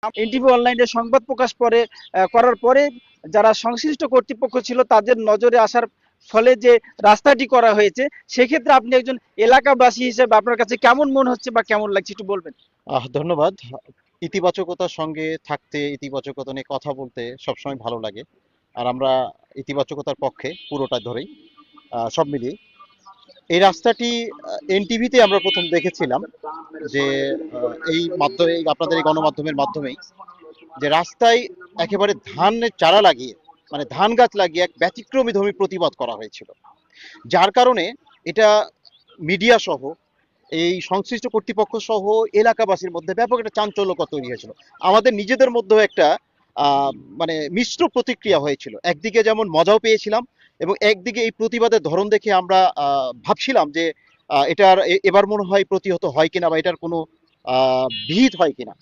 NTV অনলাইনে সংবাদ প্রকাশ করার পরে যারা সংশ্লিষ্ট কর্তৃপক্ষ ছিল তাদের নজরে আসার ফলে যে রাস্তাটি করা হয়েছে, সেক্ষেত্রে আপনি একজন এলাকাবাসী হিসেবে আপনার কাছে কেমন মনে হচ্ছে বা কেমন লাগছে একটু বলবেন? ধন্যবাদ। ইতিবাচকতার সঙ্গে থাকতে, ইতিবাচকতা নিয়ে কথা বলতে সবসময় ভালো লাগে। আর আমরা ইতিবাচকতার পক্ষে পুরোটা ধরেই, সব মিলিয়ে এই রাস্তাটি এনটিভিতে আমরা প্রথম দেখেছিলাম যে এই আপনাদের এই গণমাধ্যমের মাধ্যমেই যে রাস্তায় একেবারে ধানের চারা লাগিয়ে, মানে ধান গাছ লাগিয়ে এক ব্যতিক্রমী ধর্মী প্রতিবাদ করা হয়েছিল, যার কারণে এটা মিডিয়া সহ এই সংশ্লিষ্ট কর্তৃপক্ষ সহ এলাকাবাসীর মধ্যে ব্যাপক একটা চাঞ্চল্যকর তৈরি হয়েছিল। আমাদের নিজেদের মধ্যেও একটা আহ, মানে মিশ্র প্রতিক্রিয়া হয়েছিল। একদিকে যেমন মজাও পেয়েছিলাম, এবং একদিকে এই প্রতিবাদের ধরন দেখে আমরা ভাবছিলাম যে এবার মনে হয় প্রতিহত হয় কিনা, বা এটার কোনো বিহিত হয় কিনা।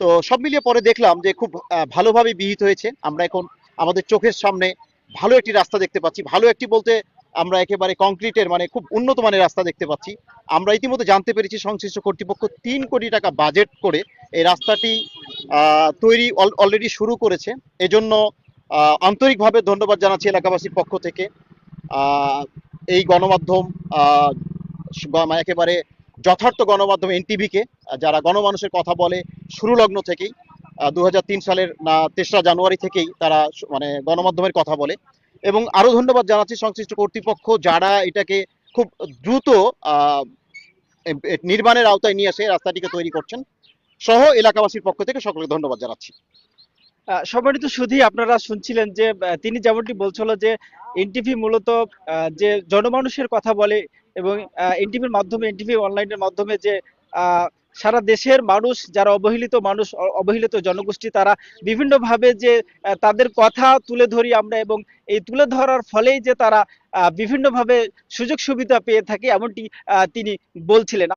তো সব মিলিয়ে পরে দেখলাম যে খুব ভালোভাবে বিহিত হয়েছে। আমরা এখন আমাদের চোখের সামনে ভালো একটি রাস্তা দেখতে পাচ্ছি। ভালো একটি বলতে আমরা একেবারে কংক্রিটের, মানে খুব উন্নত মানের রাস্তা দেখতে পাচ্ছি। আমরা ইতিমধ্যে জানতে পেরেছি সংশ্লিষ্ট কর্তৃপক্ষ ৩ কোটি টাকা বাজেট করে এই রাস্তাটি তৈরি অলরেডি শুরু করেছে। এজন্য আন্তরিকভাবে ধন্যবাদ জানাচ্ছি এলাকাবাসীর পক্ষ থেকে। আহ, এই গণমাধ্যম, আহ, মানে একেবারে যথার্থ গণমাধ্যম এনটিভিকে, যারা গণমানুষের কথা বলে শুরু লগ্ন থেকেই, ২০০৩ সালের ৩রা জানুয়ারি থেকেই তারা মানে গণমাধ্যমের কথা বলে। এবং আরো ধন্যবাদ জানাচ্ছি সংশ্লিষ্ট কর্তৃপক্ষ, যারা এটাকে খুব দ্রুত আহ, নির্মাণের আওতায় নিয়ে এসে রাস্তাটিকে তৈরি করছেন। সহ এলাকাবাসীর পক্ষ থেকে সকলকে ধন্যবাদ জানাচ্ছি। সম্মানিত সুধী, আপনারা শুনছিলেন যে তিনি যেমনটি বলছিল যে এনটিভি মূলত যে জনমানুষের কথা বলে, এবং এনটিভির মাধ্যমে, এনটিভি অনলাইনের মাধ্যমে যে সারা দেশের মানুষ, যারা অবহেলিত মানুষ, অবহেলিত জনগোষ্ঠী, তারা বিভিন্নভাবে যে তাদের কথা তুলে ধরি আমরা, এবং এই তুলে ধরার ফলেই যে তারা বিভিন্নভাবে সুযোগ সুবিধা পেয়ে থাকে, এমনটি তিনি বলছিলেন।